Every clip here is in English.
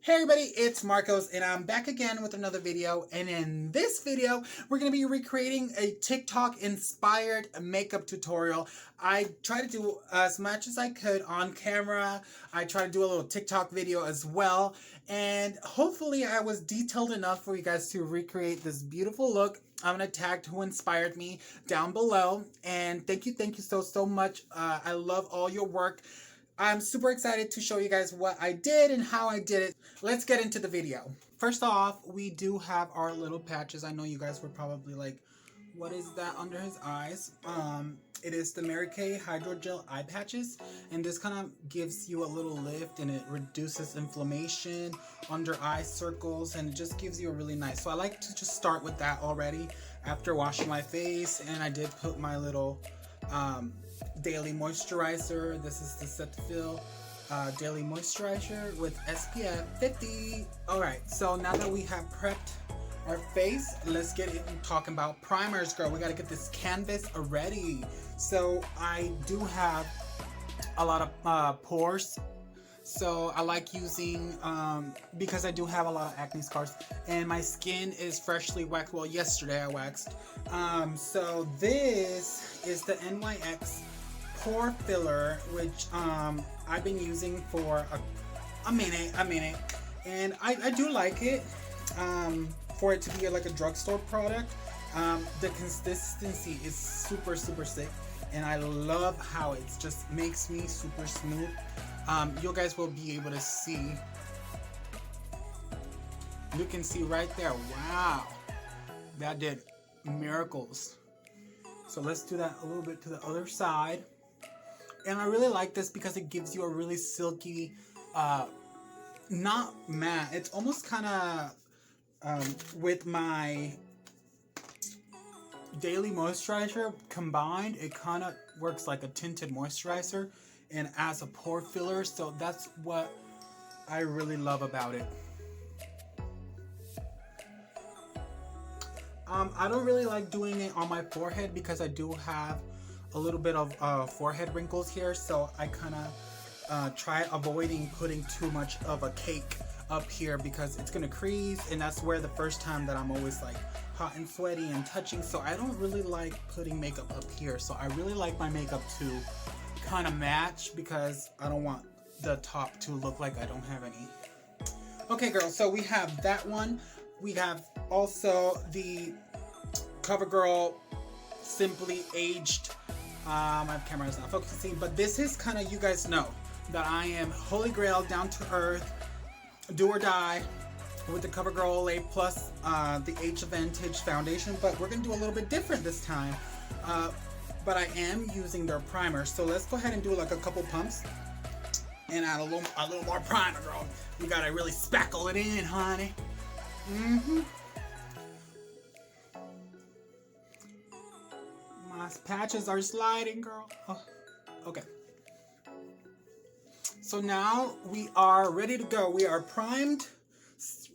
Hey everybody, it's Marcos and I'm back again with another video, and in this video we're going to be recreating a TikTok inspired makeup tutorial. I try to do as much as I could on camera. I try to do a little TikTok video as well, and hopefully I was detailed enough for you guys to recreate this beautiful look. I'm going to tag who inspired me down below, and thank you so much. I love all your work. I'm super excited to show you guys what I did and how I did it. Let's get into the video. First off, we do have our little patches. I know you guys were probably like, what is that under his eyes? It is the Mary Kay Hydrogel Eye Patches, and this kind of gives you a little lift and it reduces inflammation under eye circles, and it just gives you a really nice. So I like to just start with that already after washing my face, and I did put my little daily moisturizer. This is the Cetaphil daily moisturizer with SPF 50. Alright, so now that we have prepped our face, let's get into talking about primers, girl. We gotta get this canvas ready. So I do have a lot of pores, so I like using because I do have a lot of acne scars and my skin is freshly waxed. Well, yesterday I waxed. So this is the NYX pore filler, which I've been using for a minute, and I do like it. For it to be like a drugstore product, the consistency is super sick, and I love how it just makes me super smooth. You guys will be able to see. You can see right there. Wow, that did miracles. So let's do that a little bit to the other side. And I really like this because it gives you a really silky, not matte. It's almost kind of, with my daily moisturizer combined, it kind of works like a tinted moisturizer and as a pore filler. So that's what I really love about it. I don't really like doing it on my forehead because I do have a little bit of forehead wrinkles here, so I kind of try avoiding putting too much of a cake up here because it's gonna crease, and that's where the first time that I'm always like hot and sweaty and touching. So I don't really like putting makeup up here. So I really like my makeup to kind of match because I don't want the top to look like I don't have any. Okay, girls, so we have that one. We have also the CoverGirl Simply Aged. My camera is not focusing, but this is kind of, you guys know that I am holy grail, down to earth, do or die with the COVERGIEL+OLAY plus the Age Advantage foundation, but we're gonna do a little bit different this time. But I am using their primer, so let's go ahead and do like a couple pumps and add a little more primer, girl. We gotta really spackle it in, honey. My patches are sliding, girl. Oh, okay. So now we are ready to go. We are primed,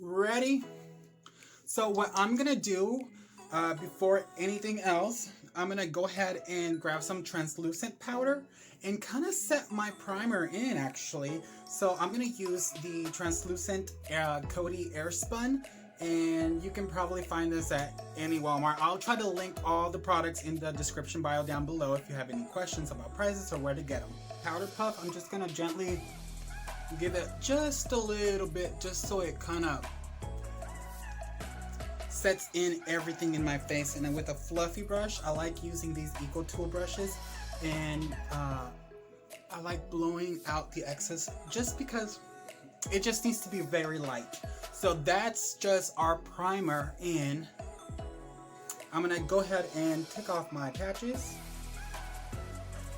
ready. So what I'm gonna do before anything else, I'm gonna go ahead and grab some translucent powder and kind of set my primer in, actually. So I'm gonna use the translucent CODY AIRSPUN, and you can probably find this at any Walmart. I'll try to link all the products in the description bio down below if you have any questions about prices or where to get them. Powder puff, I'm just gonna gently give it just a little bit, just so it kind of sets in everything in my face. And then with a fluffy brush, I like using these Eco Tool brushes, and I like blowing out the excess just because it just needs to be very light. So that's just our primer in. I'm gonna go ahead and take off my patches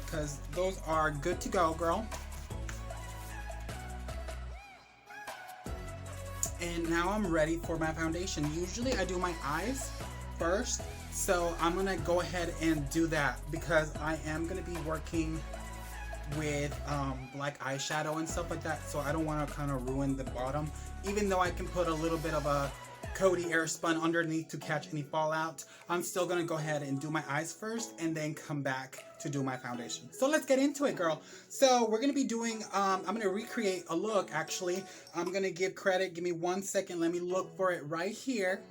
because those are good to go, girl. And now I'm ready for my foundation. Usually I do my eyes first, so I'm gonna go ahead and do that because I am gonna be working with black eyeshadow and stuff like that, so I don't want to kind of ruin the bottom, even though I can put a little bit of a CODY AIRSPUN underneath to catch any fallout. I'm still gonna go ahead and do my eyes first and then come back to do my foundation. So let's get into it, girl. So we're gonna be doing, I'm gonna recreate a look actually. I'm gonna give credit, give me 1 second, let me look for it right here.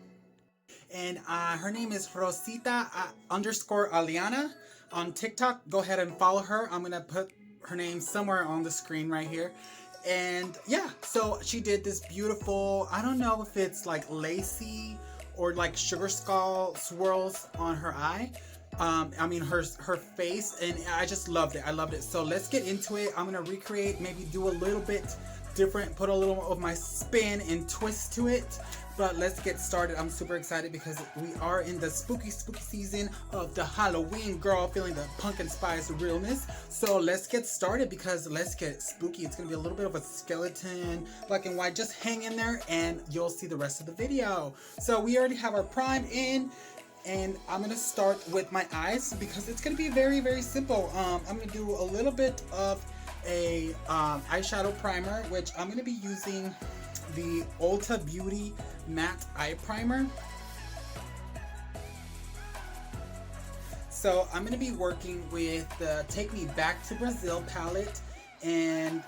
And her name is Rosita _ Aliana on TikTok. Go ahead and follow her. I'm gonna put her name somewhere on the screen right here. And yeah, so she did this beautiful, I don't know if it's like lacy or like sugar skull swirls on her eye. I mean her face, and I just loved it. I loved it. So let's get into it. I'm gonna recreate, maybe do a little bit different, put a little of my spin and twist to it. But let's get started. I'm super excited because we are in the spooky season of the Halloween, girl, feeling the pumpkin spice realness. So let's get started because let's get spooky. It's gonna be a little bit of a skeleton, black and white. Just hang in there and you'll see the rest of the video. So we already have our prime in, and I'm gonna start with my eyes because it's gonna be very simple. I'm gonna do a little bit of a eyeshadow primer, which I'm gonna be using the Ulta Beauty matte eye primer. So I'm going to be working with the Take Me Back to Brazil palette, and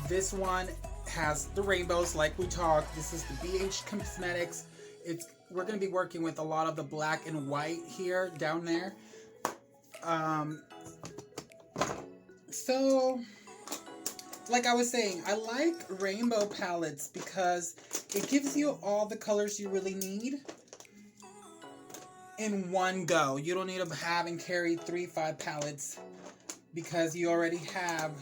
this one has the rainbows like we talked. This is the BEIGE Cosmetics. We're going to be working with a lot of the black and white here down there. So like I was saying, I like rainbow palettes because it gives you all the colors you really need in one go. You don't need to have and carry 3-5 palettes because you already have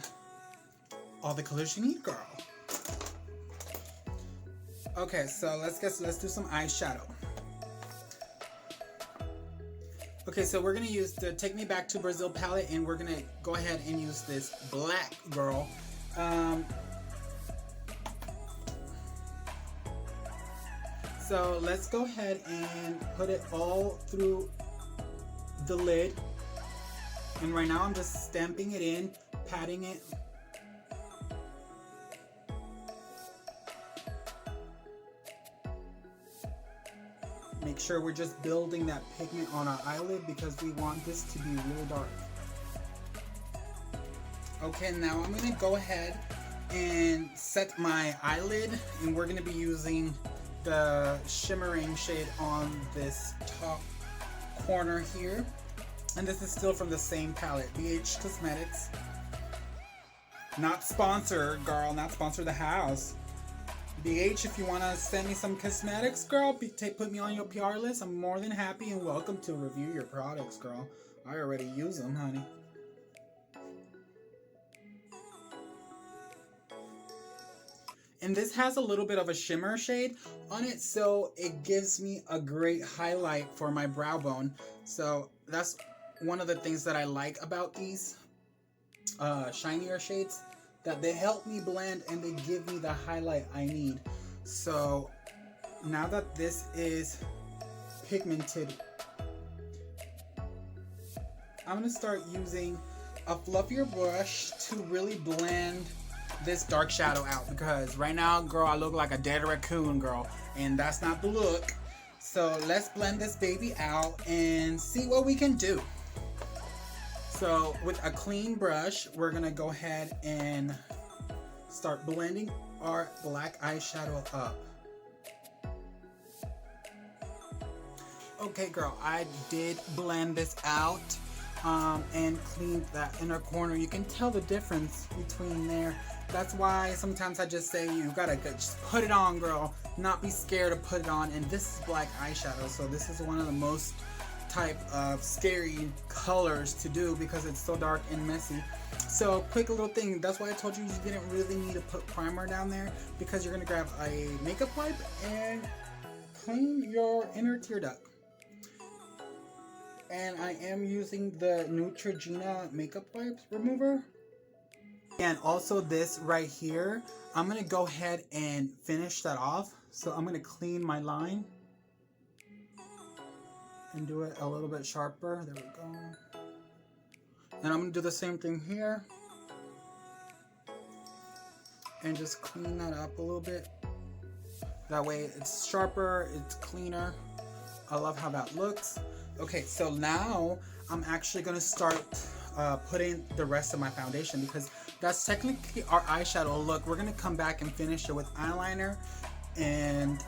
all the colors you need, girl. Okay, so let's do some eyeshadow. Okay, so we're gonna use the Take Me Back to Brazil palette, and we're gonna go ahead and use this black, girl. So let's go ahead and put it all through the lid. And right now I'm just stamping it in, patting it. Make sure we're just building that pigment on our eyelid because we want this to be really dark. Okay, now I'm gonna go ahead and set my eyelid, and we're gonna be using the shimmering shade on this top corner here. And this is still from the same palette, BEIGE Cosmetics. Not sponsored, girl, not sponsor the house. BEIGE, if you wanna send me some cosmetics, girl, put me on your PR list. I'm more than happy and welcome to review your products, girl. I already use them, honey. And this has a little bit of a shimmer shade on it, so it gives me a great highlight for my brow bone. So that's one of the things that I like about these shinier shades, that they help me blend and they give me the highlight I need. So now that this is pigmented, I'm gonna start using a fluffier brush to really blend this dark shadow out, because right now, girl, I look like a dead raccoon, girl, and that's not the look. So let's blend this baby out and see what we can do. So with a clean brush, we're gonna go ahead and start blending our black eyeshadow up. Okay, girl, I did blend this out and clean that inner corner. You can tell the difference between there. That's why sometimes I just say you gotta just put it on, girl. Not be scared to put it on. And this is black eyeshadow, so this is one of the most type of scary colors to do because it's so dark and messy. So quick little thing, that's why I told you you didn't really need to put primer down there, because you're gonna grab a makeup wipe and clean your inner tear duct. And I am using the Neutrogena makeup wipes remover. And also this right here, I'm gonna go ahead and finish that off. So I'm gonna clean my line and do it a little bit sharper. There we go. And I'm gonna do the same thing here and just clean that up a little bit. That way it's sharper, it's cleaner. I love how that looks. Okay, so now I'm actually going to start putting the rest of my foundation, because that's technically our eyeshadow look. We're going to come back and finish it with eyeliner and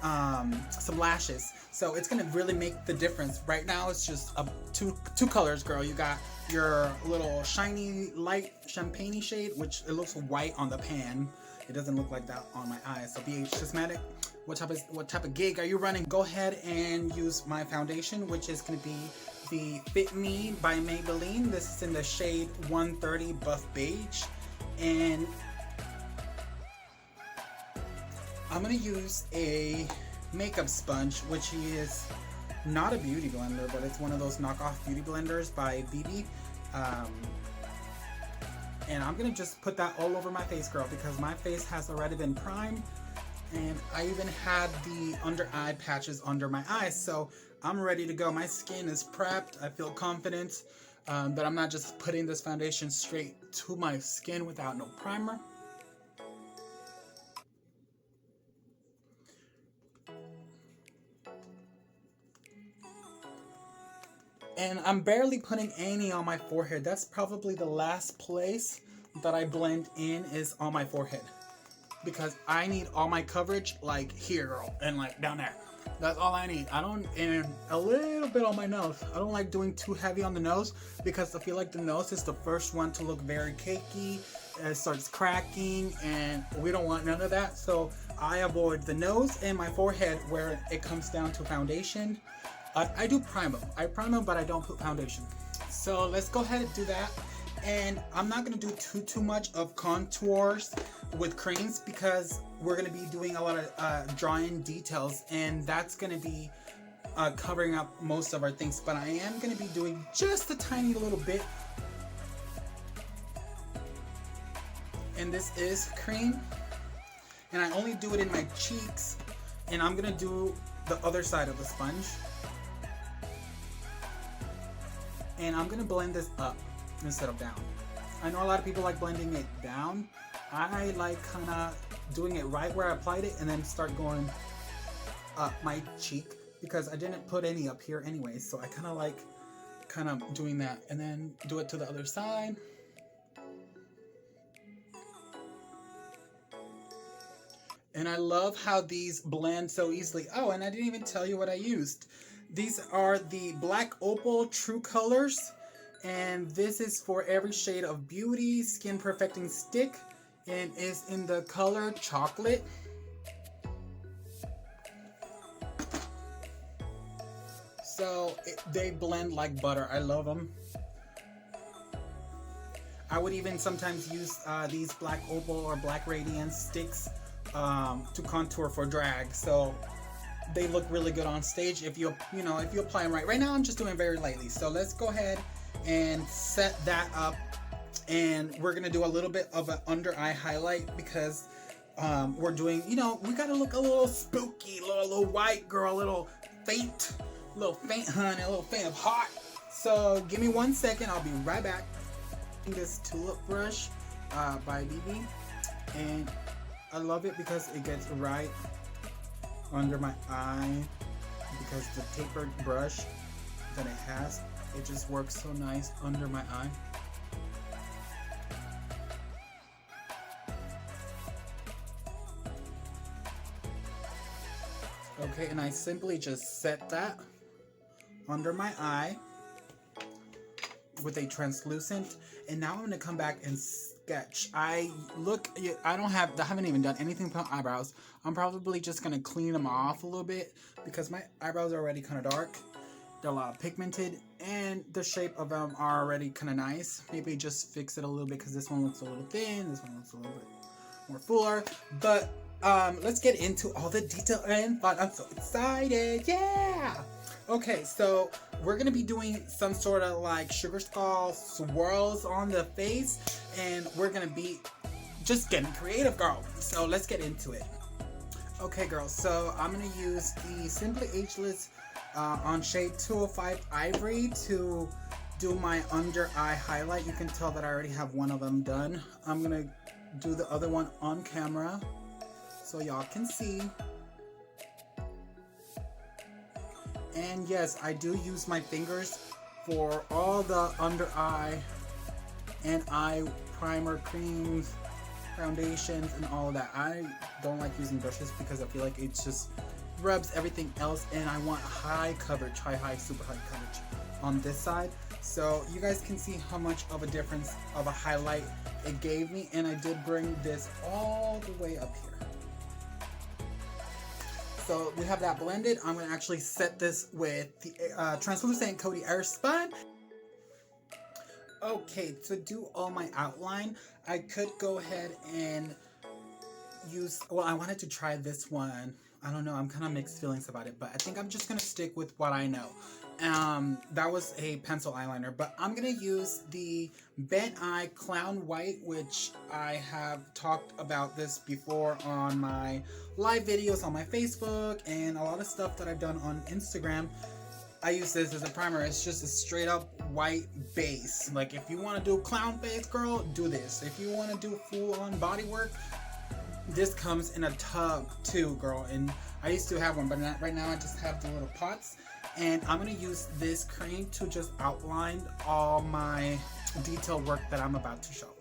some lashes. So it's going to really make the difference. Right now it's just two colors, girl. You got your little shiny light champagne shade, which it looks white on the pan. It doesn't look like that on my eyes. So BH Cosmetic, what type of gig are you running? Go ahead and use my foundation, which is going to be the Fit Me by Maybelline. This is in the shade 130 Buff Beige. And I'm going to use a makeup sponge, which is not a beauty blender, but it's one of those knockoff beauty blenders by BB. And I'm going to just put that all over my face, girl, because my face has already been primed. And I even had the under eye patches under my eyes, so I'm ready to go. My skin is prepped. I feel confident that I'm not just putting this foundation straight to my skin without no primer. And I'm barely putting any on my forehead. That's probably the last place that I blend in, is on my forehead, because I need all my coverage like here, girl, and like down there. That's all I need. And a little bit on my nose. I don't like doing too heavy on the nose, because I feel like the nose is the first one to look very cakey. It starts cracking, and we don't want none of that. So I avoid the nose and my forehead where it comes down to foundation. I do prime them. I prime them, but I don't put foundation. So let's go ahead and do that. And I'm not going to do too much of contours with creams, because we're going to be doing a lot of drawing details, and that's going to be covering up most of our things. But I am going to be doing just a tiny little bit. And this is cream, and I only do it in my cheeks, and I'm going to do the other side of the sponge. And I'm going to blend this up instead of down. I know a lot of people like blending it down. I like kind of doing it right where I applied it, and then start going up my cheek, because I didn't put any up here anyway. So I kind of like doing that, and then do it to the other side. And I love how these blend so easily. Oh, and I didn't even tell you what I used. These are the Black Opal True Colors, and this is for every shade of beauty, skin perfecting stick, and is in the color chocolate. So they blend like butter. I love them. I would even sometimes use these Black Opal or Black Radiance sticks to contour for drag. So they look really good on stage if you apply them right. Right now I'm just doing very lightly. So let's go ahead and set that up, and we're gonna do a little bit of an under eye highlight, because we're doing, we gotta look a little spooky, a little white girl, a little faint honey, a little faint of heart. So give me 1 second, I'll be right back. This tulip brush by BB, and I love it because it gets right under my eye, because the tapered brush that it has, it just works so nice under my eye. Okay, and I simply just set that under my eye with a translucent, and now I'm going to come back and sketch. I haven't even done anything with my eyebrows. I'm probably just going to clean them off a little bit, because my eyebrows are already kind of dark. They're a lot pigmented, and the shape of them are already kind of nice. Maybe just fix it a little bit, because this one looks a little thin, this one looks a little bit more fuller. But let's get into all the detail and fun. I'm so excited, yeah! Okay, so we're going to be doing some sort of like sugar skull swirls on the face, and we're going to be just getting creative, girl. So let's get into it. Okay, girls, so I'm going to use the Simply Ageless on shade 205 Ivory to do my under eye highlight. You can tell that I already have one of them done. I'm going to do the other one on camera so y'all can see. And yes, I do use my fingers for all the under eye and eye primer creams, foundations, and all of that. I don't like using brushes because I feel like it just rubs everything else, and I want high coverage, super high coverage on this side. So you guys can see how much of a difference of a highlight it gave me, and I did bring this all the way up here. So we have that blended. I'm gonna actually set this with the translucent CODY AIRSPUN. Okay, to do all my outline, I could go ahead and use, well, I wanted to try this one. I don't know, I'm kind of mixed feelings about it, but I think I'm just gonna stick with what I know. That was a pencil eyeliner, but I'm gonna use the Bent Eye Clown White, which I have talked about this before on my live videos on my Facebook and a lot of stuff that I've done on Instagram. I use this as a primer. It's just a straight up white base. Like, if you want to do clown face, girl, do this. If you want to do full on body work, this comes in a tub too, girl. And I used to have one, but right now I just have the little pots. And I'm going to use this cream to just outline all my detail work that I'm about to show.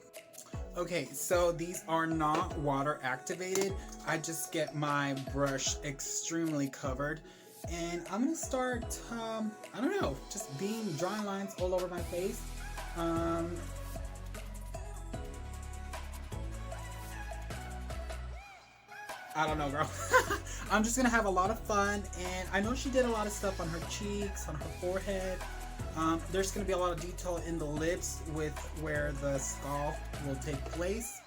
Okay, so these are not water activated. I just get my brush extremely covered. And I'm going to start, I don't know, just being drawing lines all over my face. I don't know, girl. I'm just gonna have a lot of fun, and I know she did a lot of stuff on her cheeks, on her forehead. There's gonna be a lot of detail in the lips with where the skull will take place.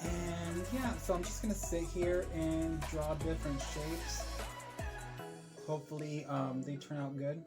And yeah, so I'm just gonna sit here and draw different shapes. Hopefully they turn out good.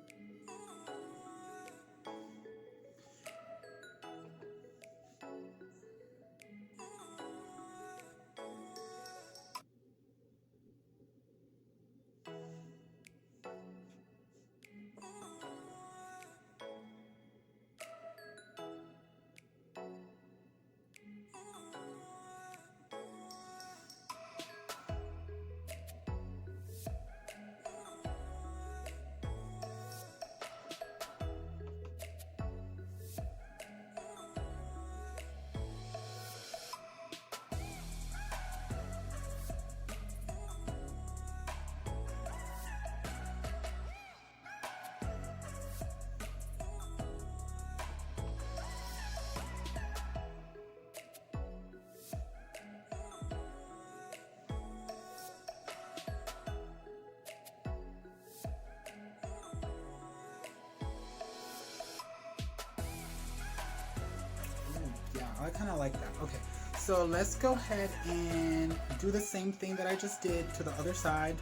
I kind of like that. Okay, so let's go ahead and do the same thing that I just did to the other side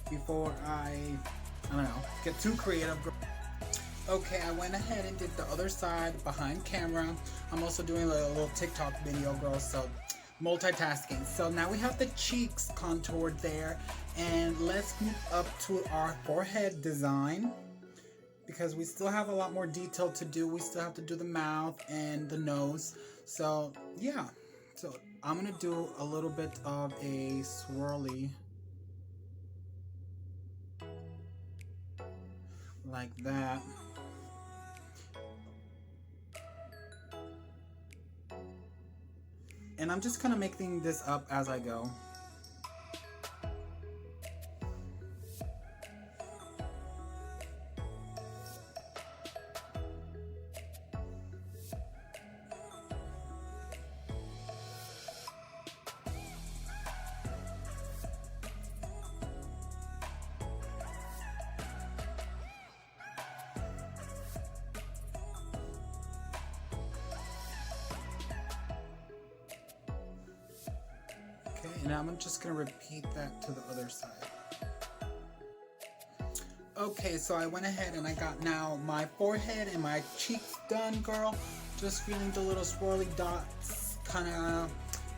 before I don't know, get too creative. Okay, I went ahead and did the other side behind camera. I'm also doing a little TikTok video, girl, so multitasking. So now we have the cheeks contoured there, and let's move up to our forehead design, because we still have a lot more detail to do. We still have to do the mouth and the nose. So yeah, so I'm gonna do a little bit of a swirly like that. And I'm just kind of making this up as I go. And I'm just gonna repeat that to the other side. Okay, so I went ahead and I got now my forehead and my cheeks done, girl. Just feeling the little swirly dots, kind of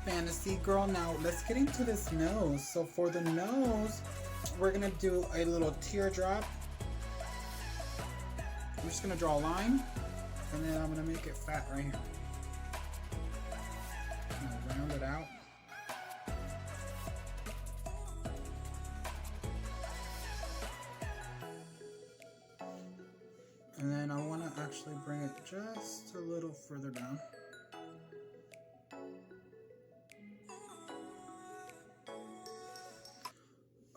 fantasy, girl. Now let's get into this nose. So for the nose, we're gonna do a little teardrop. I'm just gonna draw a line, and then I'm gonna make it fat right here. I'm gonna round it out. And then I want to actually bring it just a little further down.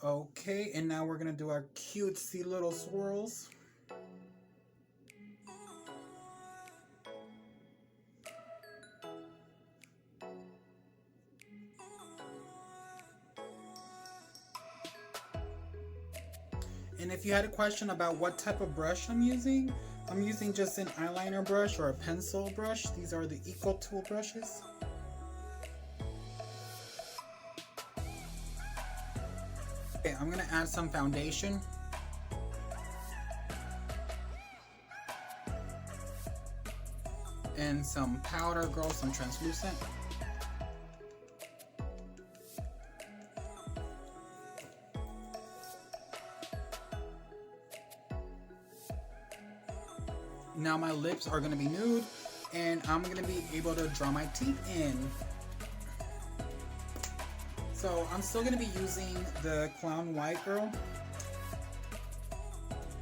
Okay, and now we're gonna do our cutesy little swirls. And if you had a question about what type of brush I'm using just an eyeliner brush or a pencil brush. These are the Eco Tool brushes. Okay, I'm gonna add some foundation. And some powder, girl, some translucent. Now my lips are gonna be nude, and I'm gonna be able to draw my teeth in. So I'm still gonna be using the Clown White, girl.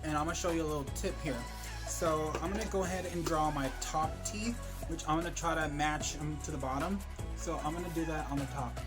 And I'm gonna show you a little tip here. So I'm gonna go ahead and draw my top teeth, which I'm gonna try to match them to the bottom. So I'm gonna do that on the top.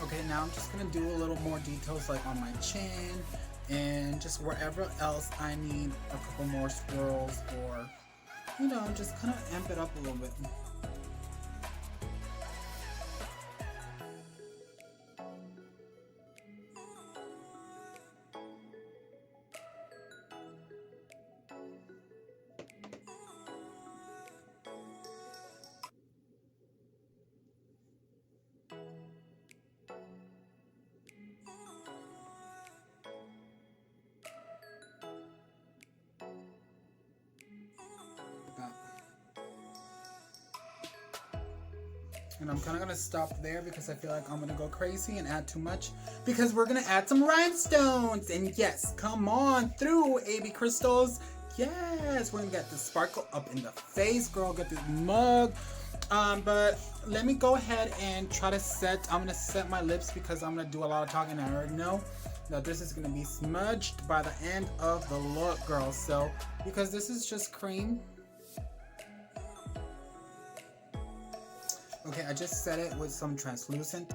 Okay, now I'm just gonna do a little more details like on my chin and just wherever else I need a couple more swirls, or, you know, just kind of amp it up a little bit. And I'm kind of going to stop there because I feel like I'm going to go crazy and add too much, because we're going to add some rhinestones. And yes, come on through, AB Crystals. Yes, we're going to get the sparkle up in the face, girl. Get this mug. But let me go ahead and try to I'm going to set my lips because I'm going to do a lot of talking. I already know that this is going to be smudged by the end of the look, girl. So, because this is just cream. Okay, I just set it with some translucent.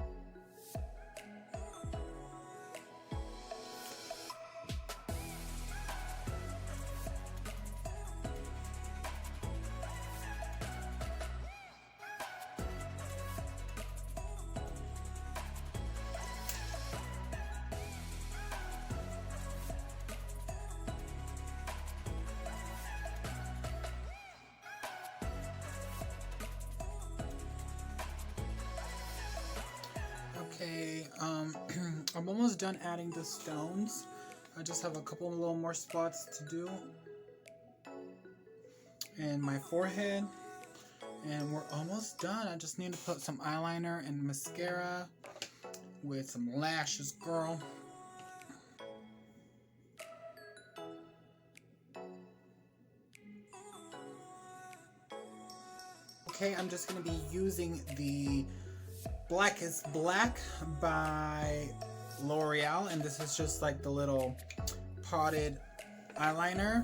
Okay, I'm almost done adding the stones. I just have a couple little more spots to do. And my forehead. And we're almost done. I just need to put some eyeliner and mascara with some lashes, girl. Okay, I'm just going to be using the Black is Black by L'Oreal, and this is just like the little potted eyeliner,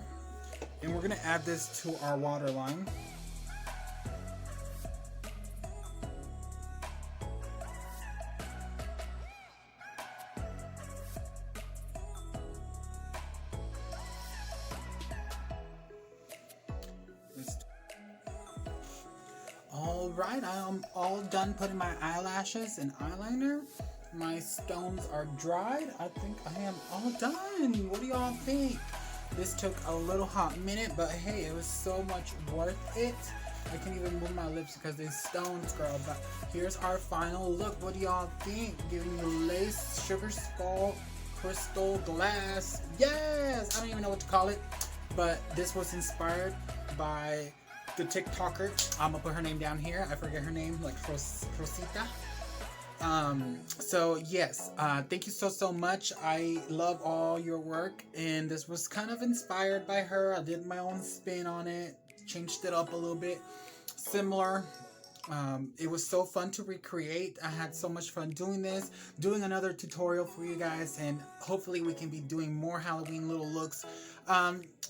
and we're gonna add this to our waterline. Alright, I am all done putting my eyelashes and eyeliner. My stones are dried. I think I am all done. What do y'all think? This took a little hot minute, but hey, it was so much worth it. I can't even move my lips because these stones, girl. But here's our final look. What do y'all think? Giving you lace, sugar skull, crystal glass. Yes! I don't even know what to call it. But this was inspired by the TikToker. I'm gonna put her name down here. I forget her name, like Rosita. So yes, thank you so much. I love all your work, and this was kind of inspired by her. I did my own spin on it, changed it up a little bit, similar. It was so fun to recreate. I had so much fun doing this, doing another tutorial for you guys, and hopefully we can be doing more Halloween little looks.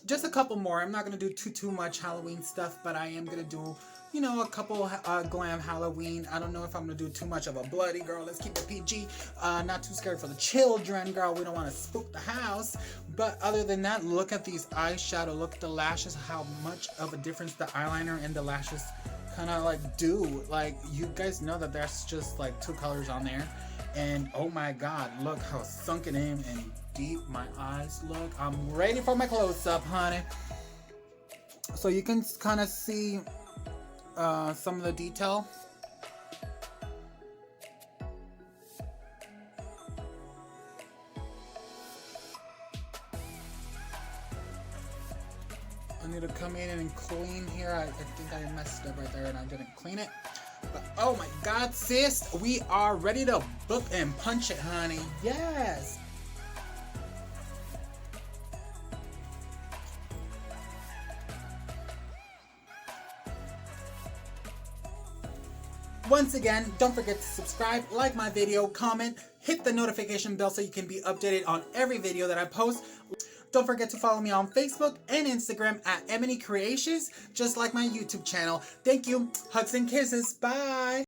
Just a couple more. I'm not gonna do too much Halloween stuff, but I am gonna do, you know, a couple glam Halloween. I don't know if I'm gonna do too much of a bloody, girl. Let's keep it PG. Not too scary for the children, girl. We don't want to spook the house. But other than that, look at these eyeshadow. Look at the lashes. How much of a difference the eyeliner and the lashes kind of like do. Like, you guys know that there's just like 2 colors on there, and oh my god, look how sunken in and deep my eyes look. I'm ready for my close-up, honey. So you can kind of see some of the detail. I need to come in and clean here. I think I messed up right there and I didn't clean it. But oh my god, sis, we are ready to book and punch it, honey. Yes! Once again, don't forget to subscribe, like my video, comment, hit the notification bell so you can be updated on every video that I post. Don't forget to follow me on Facebook and Instagram at EmenyCreations, just like my YouTube channel. Thank you. Hugs and kisses. Bye.